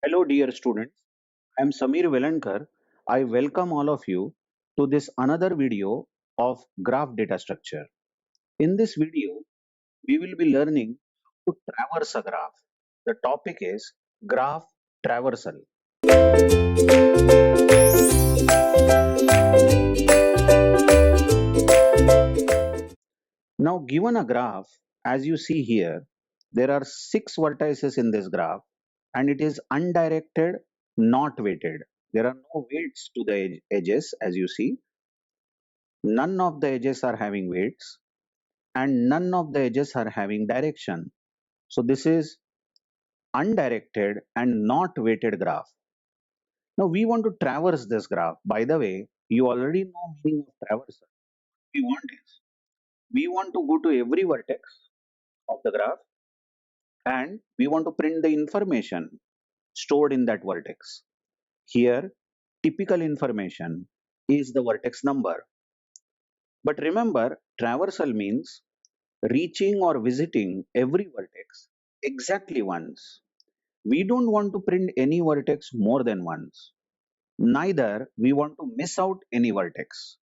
Hello, dear students. I am Samir Velankar. I welcome all of you to this another video of graph data structure. In this video, we will be learning to traverse a graph. The topic is graph traversal. Now, given a graph, as you see here, there are 6 vertices in this graph and it is undirected, not weighted. There are no weights to the edges, as you see. None of the edges are having weights and none of the edges are having direction. So this is undirected and not weighted graph. Now we want to traverse this graph. By the way, you already know meaning of traversal. We want is we want to go to every vertex of the graph and we want to print the information stored in that vertex. Here, typical information is the vertex number. But remember, traversal means reaching or visiting every vertex exactly once. We don't want to print any vertex more than once. Neither we want to miss out any vertex.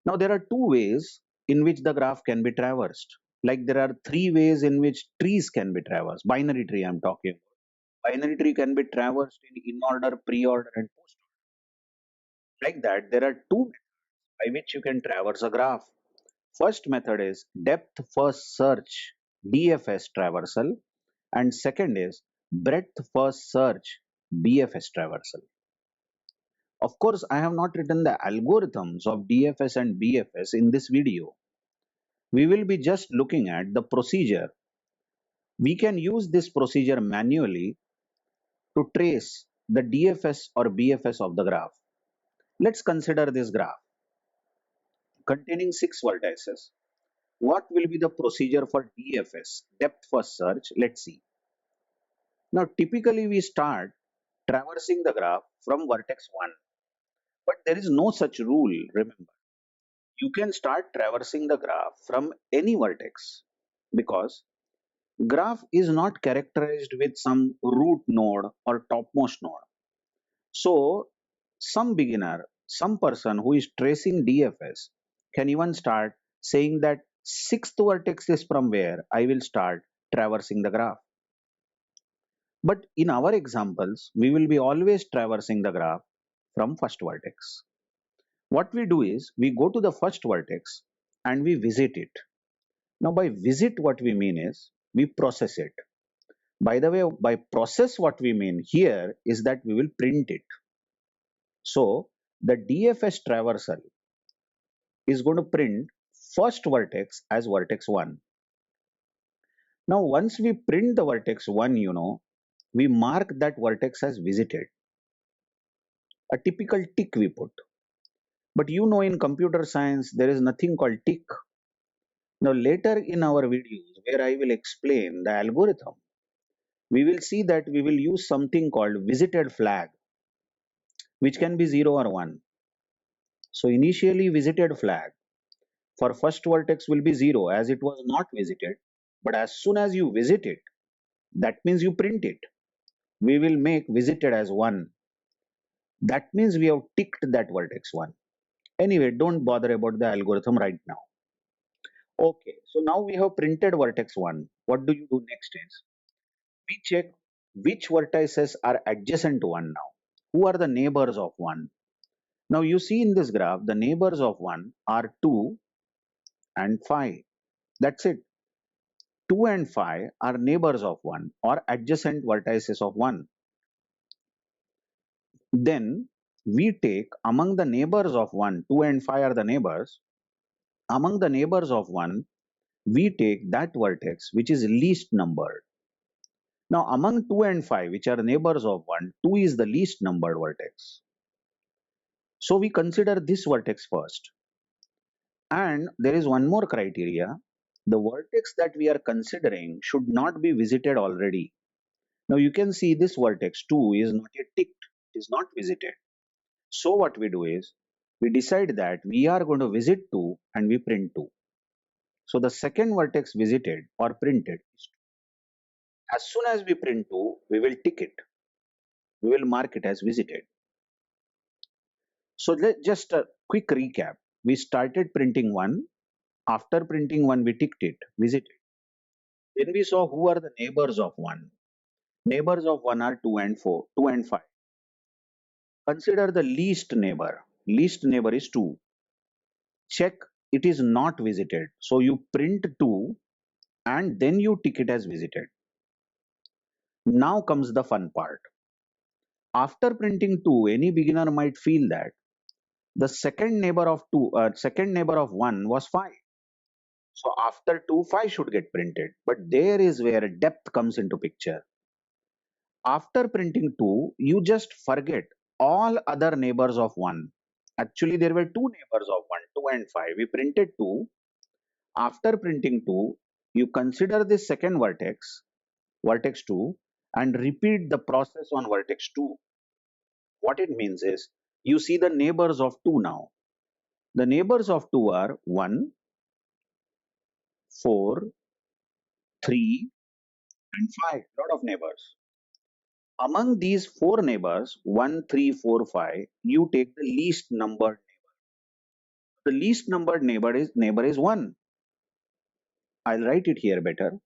Now there are two ways in which the graph can be traversed. Like there are three ways in which trees can be traversed. Binary tree I'm talking about. Binary tree can be traversed in order, pre-order and post-order. Like that, there are two methods by which you can traverse a graph. First method is depth first search DFS traversal and second is breadth first search BFS traversal. Of course, I have not written the algorithms of DFS and BFS in this video. We will be just looking at the procedure. We can use this procedure manually to trace the DFS or BFS of the graph. Let's consider this graph containing 6 vertices. What will be the procedure for DFS, depth first search? Let's see. Now, typically we start traversing the graph from vertex 1, but there is no such rule, remember. You can start traversing the graph from any vertex because graph is not characterized with some root node or topmost node. So, some beginner, some person who is tracing DFS can even start saying that sixth vertex is from where I will start traversing the graph. But in our examples, we will be always traversing the graph from first vertex. What we do is we go to the first vertex and we visit it. Now, by visit, what we mean is we process it. By the way, by process, what we mean here is that we will print it. So, the DFS traversal is going to print first vertex as vertex 1. Now, once we print the vertex 1, we mark that vertex as visited. A typical tick we put. But in computer science, there is nothing called tick. Now, later in our videos, where I will explain the algorithm, we will see that we will use something called visited flag, which can be 0 or 1. So, initially visited flag for first vertex will be 0 as it was not visited. But as soon as you visit it, that means you print it. We will make visited as 1. That means we have ticked that vertex 1. Anyway, don't bother about the algorithm right now. Okay, so now we have printed vertex 1. What do you do next is we check which vertices are adjacent to 1 now. Who are the neighbors of 1? Now you see in this graph, the neighbors of 1 are 2 and 5. That's it. 2 and 5 are neighbors of 1 or adjacent vertices of 1. Then we take among the neighbors of 1, 2 and 5 are the neighbors. Among the neighbors of 1, we take that vertex which is least numbered. Now among 2 and 5, which are neighbors of 1, 2 is the least numbered vertex. So we consider this vertex first. And there is one more criteria. The vertex that we are considering should not be visited already. Now you can see this vertex 2 is not yet ticked, it is not visited. So what we do is we decide that we are going to visit 2 and we print 2. So the second vertex visited or printed is 2. As soon as we print 2, we will tick it. we will mark it as visited. So just a quick recap. We started printing 1. After printing 1, we ticked it, visited. Then we saw who are the neighbors of 1. Neighbors of 1 are 2 and 4, 2 and 5. Consider the least neighbor. Least neighbor is 2. Check it is not visited. So you print 2 and then you tick it as visited. Now comes the fun part. After printing 2, any beginner might feel that the second neighbor of 1 was 5. So after 2, 5 should get printed. But there is where depth comes into picture. After printing 2, you just forget all other neighbors of 1. Actually, there were two neighbors of 1, 2 and 5. We printed 2. After printing 2, you consider this second vertex, vertex 2, and repeat the process on vertex 2. What it means is, you see the neighbors of 2 now. The neighbors of 2 are 1, 4, 3, and 5. Lot of neighbors. Among these 4 neighbors, 1, 3, 4, 5, you take the least numbered. The least numbered neighbor is 1. I'll write it here better.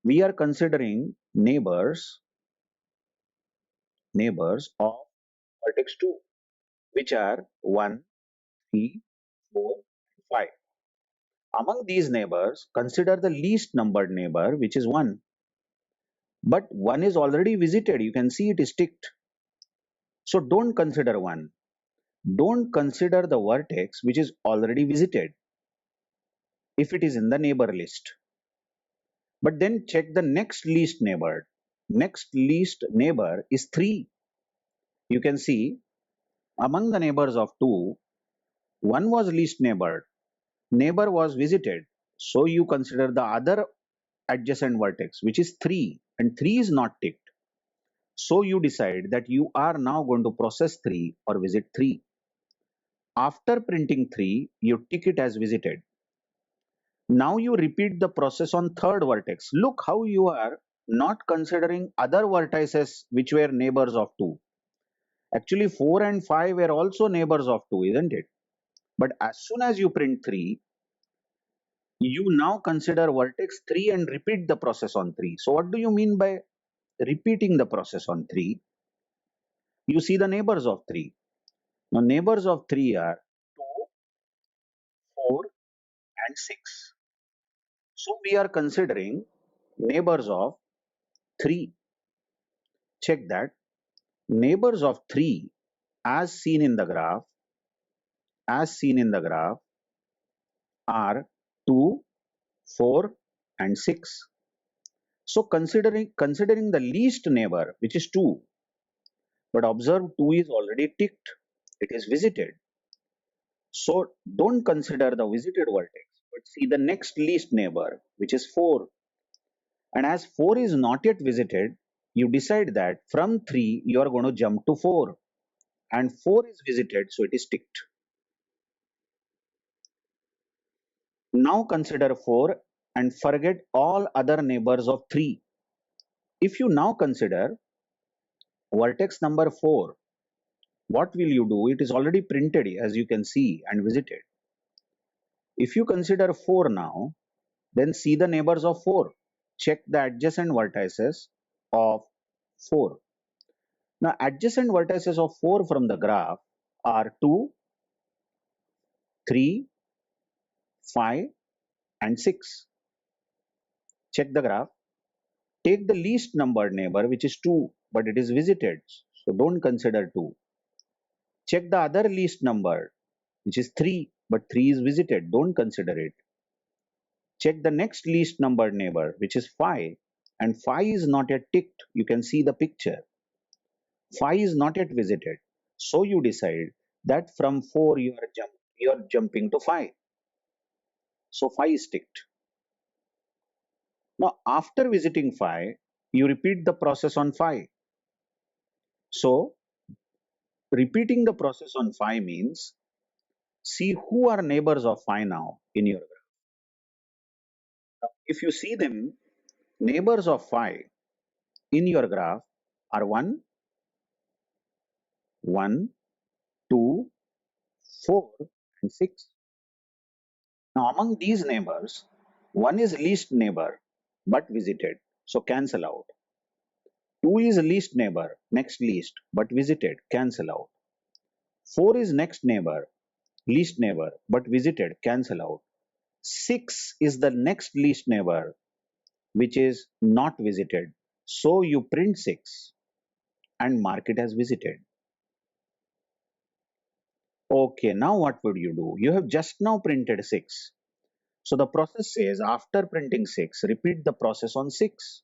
We are considering neighbors of vertex 2, which are 1, 3, 4, 5. Among these neighbors, consider the least numbered neighbor, which is 1. But 1 is already visited. You can see it is ticked. So don't consider 1. Don't consider the vertex which is already visited if it is in the neighbor list. But then check the next least neighbor. Next least neighbor is 3. You can see among the neighbors of 2, 1 was least neighbor was visited. So you consider the other adjacent vertex, which is 3, and 3 is not ticked. So you decide that you are now going to process 3 or visit 3. After printing 3, you tick it as visited. Now you repeat the process on third vertex. Look how you are not considering other vertices which were neighbors of 2. Actually, 4 and 5 were also neighbors of 2, isn't it? But as soon as you print 3, you now consider vertex 3 and repeat the process on 3. So what do you mean by repeating the process on 3? You see the neighbors of 3. Now neighbors of 3 are 2, 4 and 6. So we are considering neighbors of 3. Check that. Neighbors of 3 as seen in the graph are 2, 4 and 6. So considering the least neighbor, which is 2, but observe 2 is already ticked. It is visited. So don't consider the visited vertex, but see the next least neighbor, which is 4. And as 4 is not yet visited, you decide that from 3 you are going to jump to 4. And 4 is visited, so it is ticked. Now consider 4 and forget all other neighbors of 3. If you now consider vertex number 4, what will you do? It is already printed as you can see and visited. If you consider 4 now, then see the neighbors of 4. Check the adjacent vertices of 4. Now adjacent vertices of 4 from the graph are 2, 3, 5 and 6. Check the graph. Take the least numbered neighbor, which is 2, but it is visited. So don't consider 2. Check the other least number, which is 3, but 3 is visited. Don't consider it. Check the next least numbered neighbor, which is 5, and 5 is not yet ticked. You can see the picture. 5 is not yet visited. So you decide that from 4 you are jumping to 5. So 5 is ticked. Now after visiting 5, you repeat the process on 5. So repeating the process on 5 means see who are neighbors of 5 now in your graph. If you see them, neighbors of 5 in your graph are 1, 1, 2, 4, and 6. Now, among these neighbors, 1 is least neighbor but visited, so cancel out. 2 is least neighbor, next least, but visited, cancel out. 4 is next neighbor, least neighbor, but visited, cancel out. 6 is the next least neighbor, which is not visited. So you print 6 and mark it as visited. Okay, now what would you do? You have just now printed 6. So the process says after printing 6, repeat the process on 6.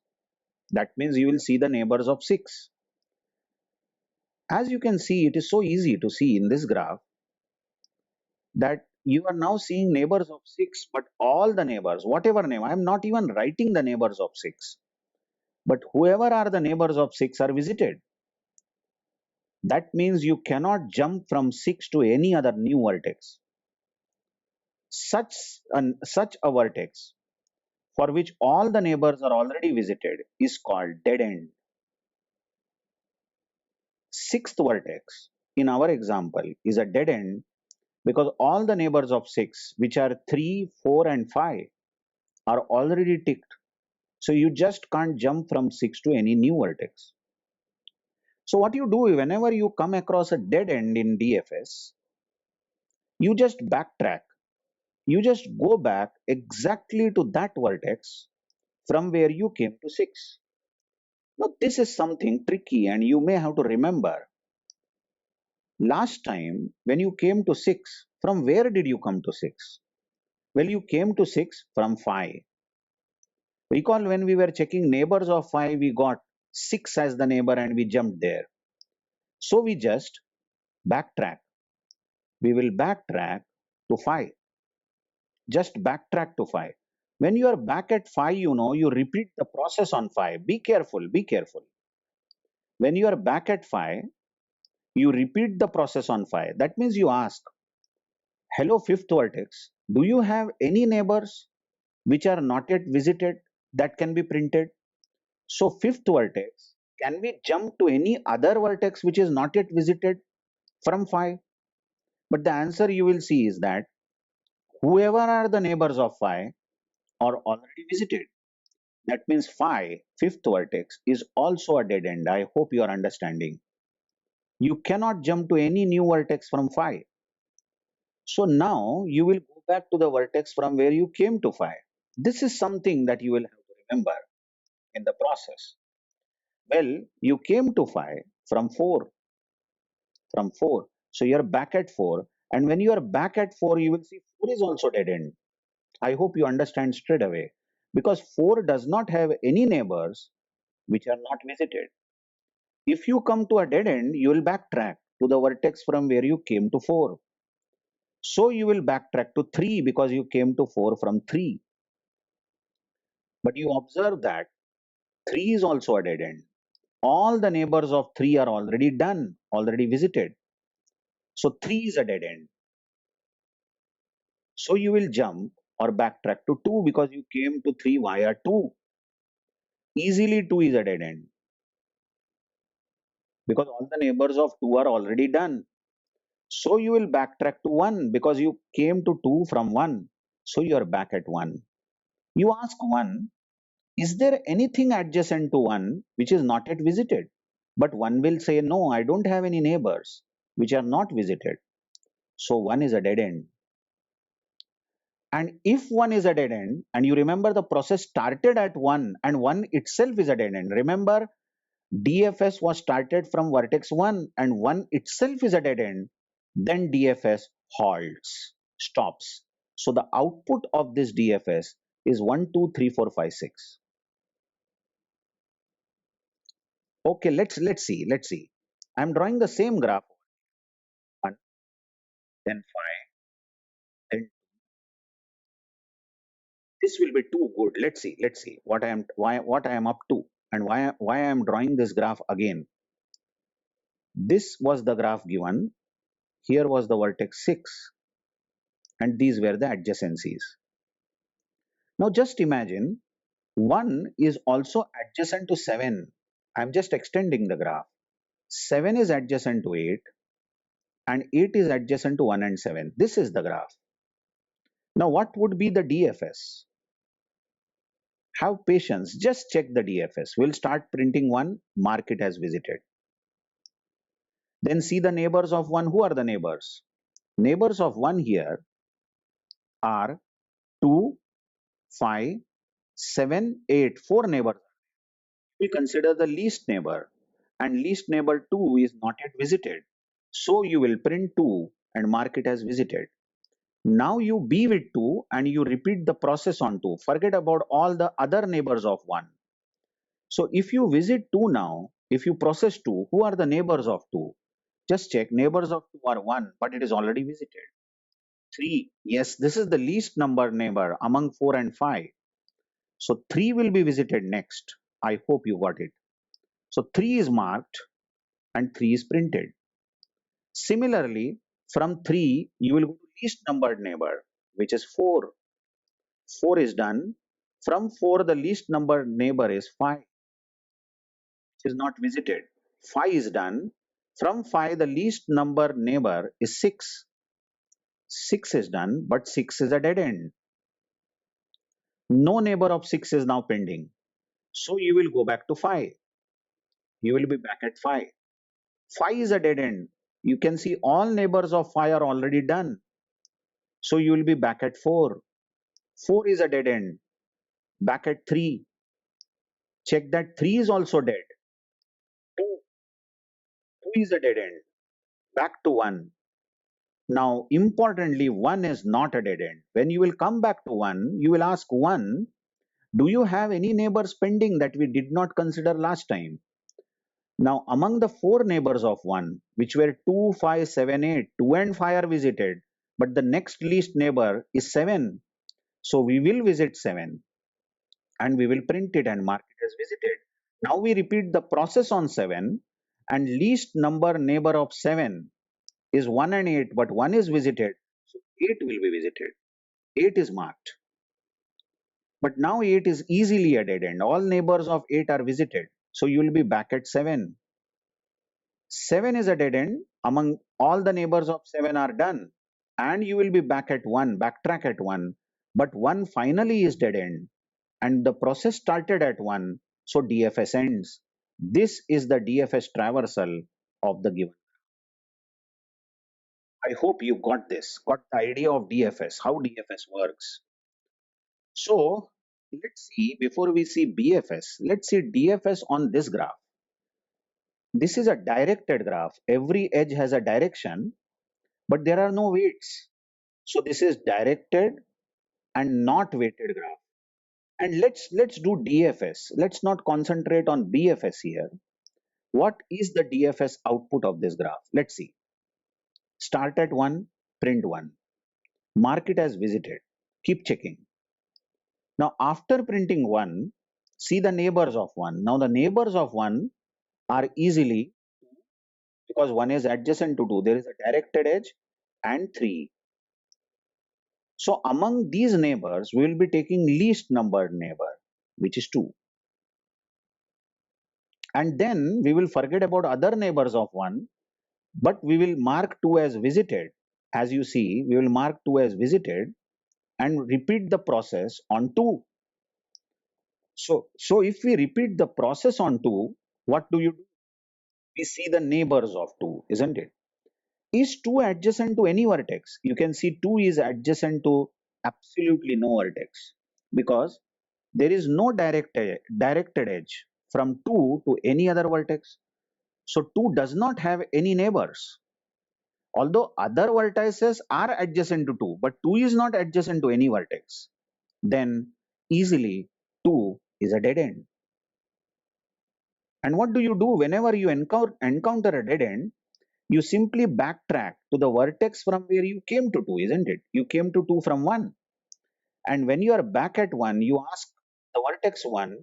That means you will see the neighbors of 6. As you can see, it is so easy to see in this graph that you are now seeing neighbors of 6, but all the neighbors, whatever name, I am not even writing the neighbors of 6, but whoever are the neighbors of 6 are visited. That means you cannot jump from 6 to any other new vertex. Such a vertex for which all the neighbors are already visited is called dead end. Sixth vertex in our example is a dead end because all the neighbors of 6, which are 3, 4, and 5, are already ticked. So you just can't jump from 6 to any new vertex. So what you do whenever you come across a dead end in DFS, you just backtrack. You just go back exactly to that vertex from where you came to 6. Now this is something tricky and you may have to remember. Last time when you came to 6, from where did you come to 6? Well, you came to 6 from 5. Recall when we were checking neighbors of 5, we got 6 as the neighbor and we jumped there. So we just backtrack. We will backtrack to 5. Just backtrack to 5. When you are back at 5, you repeat the process on 5. Be careful, be careful. When you are back at 5, you repeat the process on 5. That means you ask, hello, fifth vertex, do you have any neighbors which are not yet visited that can be printed? So, fifth vertex, can we jump to any other vertex which is not yet visited from 5? But the answer you will see is that whoever are the neighbors of 5 are already visited. That means 5, fifth vertex, is also a dead end. I hope you are understanding. You cannot jump to any new vertex from 5. So now you will go back to the vertex from where you came to 5. This is something that you will have to remember in the process. Well, you came to 5 from 4, from 4. So you're back at 4. And when you are back at 4, you will see 4 is also dead end. I hope you understand straight away. Because 4 does not have any neighbors which are not visited. If you come to a dead end, you will backtrack to the vertex from where you came to 4. So you will backtrack to 3 because you came to 4 from 3. But you observe that 3 is also a dead end. All the neighbors of 3 are already done, already visited. So 3 is a dead end. So you will jump or backtrack to 2 because you came to 3 via 2. Easily 2 is a dead end because all the neighbors of 2 are already done. So you will backtrack to 1 because you came to 2 from 1. So you are back at 1. You ask 1, is there anything adjacent to 1 which is not yet visited? But 1 will say, no, I don't have any neighbors which are not visited. So 1 is a dead end. And if 1 is a dead end, and you remember the process started at 1 and 1 itself is a dead end. Remember, DFS was started from vertex 1 and 1 itself is a dead end. Then DFS halts, stops. So the output of this DFS is 1, 2, 3, 4, 5, 6. Okay, let's see. I'm drawing the same graph. 1, then 5, then this will be too good. Let's see what I am up to and why I am drawing this graph again. This was the graph given. Here was the vertex 6 and these were the adjacencies. Now just imagine 1 is also adjacent to 7. I'm just extending the graph. 7 is adjacent to 8, and 8 is adjacent to 1 and 7. This is the graph. Now, what would be the DFS? Have patience, just check the DFS. We'll start printing 1, mark it as visited. Then see the neighbors of 1. Who are the neighbors? Neighbors of 1 here are 2, 5, 7, 8. 4 neighbors. We consider the least neighbor, and least neighbor 2 is not yet visited. So you will print 2 and mark it as visited. Now you be with 2 and you repeat the process on 2. Forget about all the other neighbors of 1. So if you visit 2 now, if you process 2, who are the neighbors of 2? Just check, neighbors of 2 are 1, but it is already visited. 3, yes, this is the least number neighbor among 4 and 5. So 3 will be visited next. I hope you got it. So 3 is marked and 3 is printed. Similarly, from 3, you will go to least numbered neighbor, which is 4. 4 is done. From 4, the least numbered neighbor is 5, which is not visited. 5 is done. From 5, the least number neighbor is 6. 6 is done, but 6 is a dead end. No neighbor of 6 is now pending. So you will go back to 5. You will be back at 5. 5 is a dead end. You can see all neighbors of 5 are already done. So you will be back at 4. 4 is a dead end. Back at 3. Check that 3 is also dead. 2, 2 is a dead end. Back to 1. Now, importantly, 1 is not a dead end. When you will come back to 1, you will ask 1, do you have any neighbors pending that we did not consider last time? Now, among the 4 neighbors of 1, which were 2, 5, 7, 8, 2 and 5 are visited, but the next least neighbor is 7. So we will visit 7 and we will print it and mark it as visited. Now we repeat the process on 7, and least number neighbor of 7 is 1 and 8, but 1 is visited. So 8 will be visited. 8 is marked. But now 8 is easily a dead end. All neighbors of 8 are visited. So you will be back at 7. 7 is a dead end. Among all the neighbors of 7 are done. And you will be back at 1, backtrack at 1. But 1 finally is dead end. And the process started at 1. So DFS ends. This is the DFS traversal of the given. I hope you got this, got the idea of DFS, how DFS works. So let's see, before we see BFS, let's see DFS on this graph. This is a directed graph. Every edge has a direction, but there are no weights. So this is directed and not weighted graph. And let's do DFS. Let's not concentrate on BFS here. What is the DFS output of this graph? Let's see. Start at 1, print 1. Mark it as visited. Keep checking. Now after printing 1, see the neighbors of 1. Now the neighbors of 1 are easily, because 1 is adjacent to 2, there is a directed edge and 3. So among these neighbors, we will be taking least numbered neighbor, which is 2. And then we will forget about other neighbors of 1, but we will mark 2 as visited. As you see, we will mark 2 as visited and repeat the process on 2. So if we repeat the process on 2, what do? We see the neighbors of 2, isn't it? Is 2 adjacent to any vertex? You can see 2 is adjacent to absolutely no vertex, because there is no directed edge from 2 to any other vertex. So 2 does not have any neighbors. Although other vertices are adjacent to 2, but 2 is not adjacent to any vertex. Then easily 2 is a dead end. And what do you do whenever you encounter a dead end? You simply backtrack to the vertex from where you came to 2, isn't it? You came to 2 from 1. And when you are back at 1, you ask the vertex 1,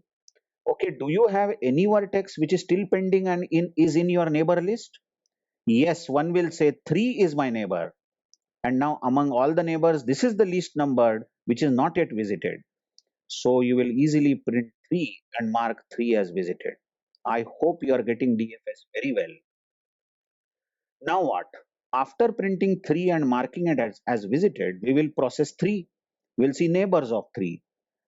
okay, do you have any vertex which is still pending and is in your neighbor list? Yes, one will say 3 is my neighbor. And now among all the neighbors, this is the least numbered which is not yet visited. So you will easily print 3 and mark 3 as visited. I hope you are getting DFS very well. Now what? After printing 3 and marking it as visited, we will process 3. We'll see neighbors of 3.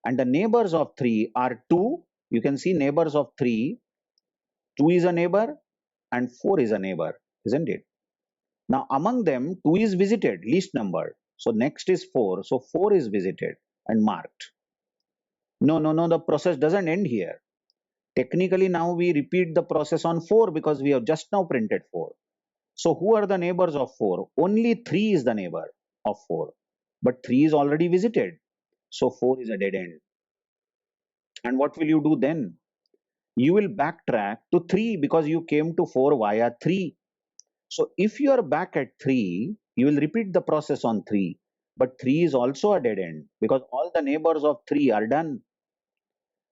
And the neighbors of 3 are 2. You can see neighbors of 3. 2 is a neighbor and 4 is a neighbor, isn't it? Now among them, 2 is visited, least numbered. So next is 4. So 4 is visited and marked. No, no, no, the process doesn't end here. Technically now we repeat the process on 4 because we have just now printed 4. So who are the neighbors of 4? Only 3 is the neighbor of 4. But 3 is already visited. So 4 is a dead end. And what will you do then? You will backtrack to 3 because you came to 4 via 3. So if you are back at 3, you will repeat the process on 3. But 3 is also a dead end because all the neighbors of 3 are done.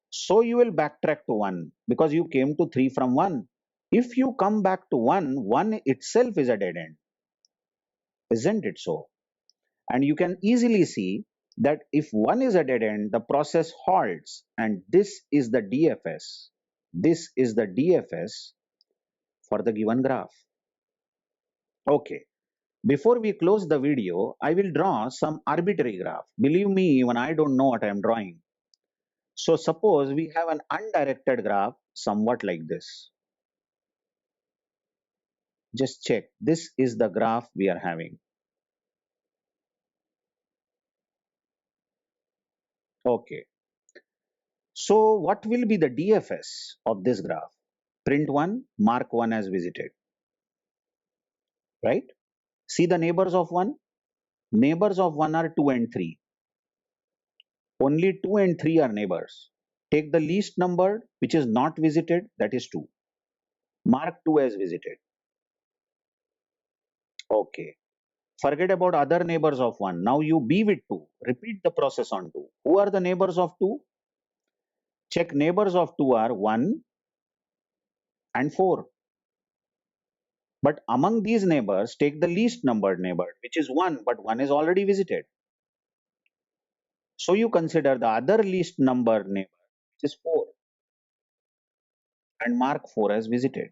So you will backtrack to 1 because you came to 3 from 1. If you come back to 1, 1 itself is a dead end. Isn't it so? And you can easily see that if 1 is a dead end, the process halts. And this is the DFS. This is the DFS for the given graph. Okay. Before we close the video, I will draw some arbitrary graph. Believe me, even I don't know what I am drawing. So suppose we have an undirected graph somewhat like this. Just check. This is the graph we are having. Okay. So what will be the DFS of this graph? Print 1, mark 1 as visited. Right? See the neighbors of 1? Neighbors of 1 are 2 and 3. Only 2 and 3 are neighbors. Take the least numbered, which is not visited, that is 2. Mark 2 as visited. Okay. Forget about other neighbors of 1. Now you be with 2. Repeat the process on 2. Who are the neighbors of 2? Check neighbors of 2 are 1 and 4. But among these neighbors, take the least numbered neighbor, which is 1, but 1 is already visited. So you consider the other least numbered neighbor, which is 4, and mark 4 as visited.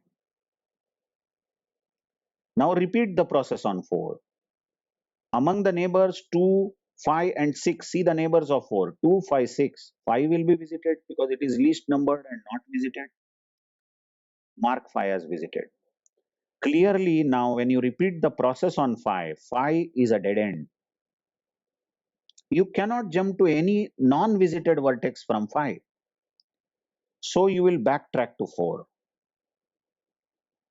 Now repeat the process on 4. Among the neighbors 2, 5 and 6, see the neighbors of 4, 2, 5, 6. 5 will be visited because it is least numbered and not visited. Mark 5 as visited. Clearly now when you repeat the process on 5, 5 is a dead end. You cannot jump to any non-visited vertex from 5. So you will backtrack to 4.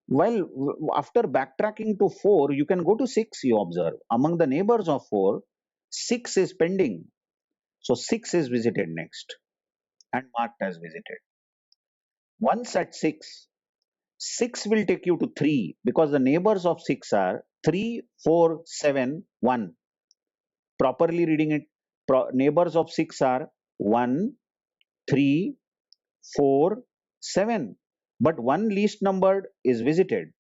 Well, after backtracking to 4, you can go to 6, you observe. Among the neighbors of 4, 6 is pending. So 6 is visited next and marked as visited. Once at 6, 6 will take you to 3 because the neighbors of 6 are 3, 4, 7, 1. Properly reading it, neighbors of 6 are 1, 3, 4, 7. But one least numbered is visited.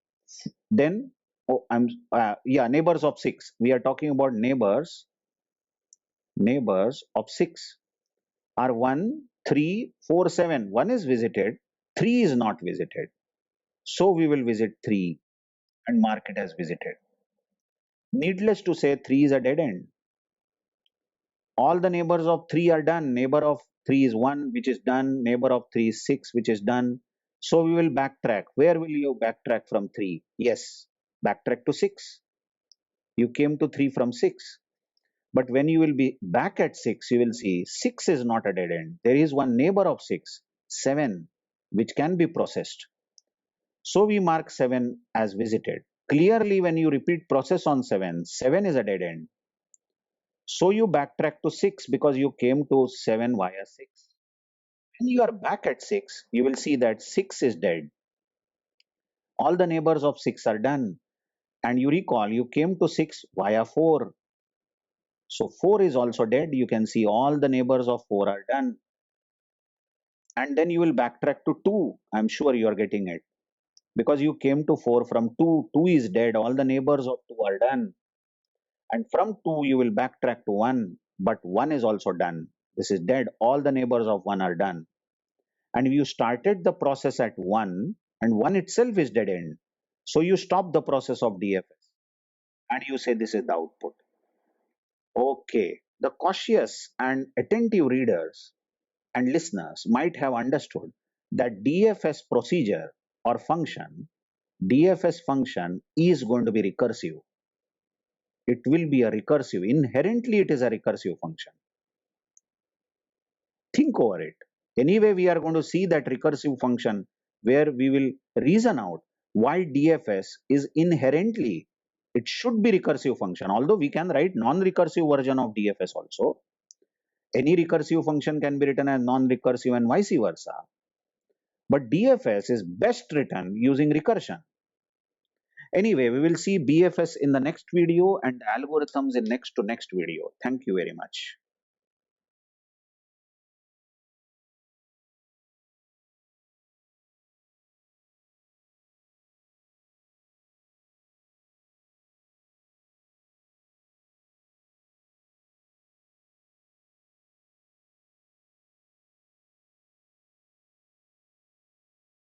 Then, neighbors of 6. We are talking about neighbors. Neighbors of 6 are 1, 3, 4, 7. 1 is visited, 3 is not visited. So we will visit 3 and mark it as visited. Needless to say, 3 is a dead end. All the neighbors of 3 are done. Neighbor of 3 is 1, which is done. Neighbor of 3 is 6, which is done. So we will backtrack. Where will you backtrack from 3? Yes, backtrack to 6. You came to 3 from 6. But when you will be back at 6, you will see 6 is not a dead end. There is one neighbor of 6, 7, which can be processed. So we mark 7 as visited. Clearly, when you repeat process on 7, 7 is a dead end. So you backtrack to 6 because you came to 7 via 6. When you are back at 6, you will see that 6 is dead. All the neighbors of 6 are done. And you recall you came to 6 via 4. So 4 is also dead. You can see all the neighbors of 4 are done. And then you will backtrack to 2. I'm sure you are getting it. Because you came to 4 from 2. 2 is dead. All the neighbors of 2 are done. And from 2 you will backtrack to 1. But 1 is also done. This is dead. All the neighbors of 1 are done. And you started the process at 1 and 1 itself is dead end. So you stop the process of DFS and you say this is the output. Okay, the cautious and attentive readers and listeners might have understood that DFS procedure or function, DFS function is going to be recursive. It will be a recursive. Inherently, it is a recursive function. Think over it. Anyway, we are going to see that recursive function where we will reason out why DFS is inherently, it should be recursive function. Although we can write non-recursive version of DFS also. Any recursive function can be written as non-recursive and vice versa. But DFS is best written using recursion. Anyway, we will see BFS in the next video and algorithms in next to next video. Thank you very much.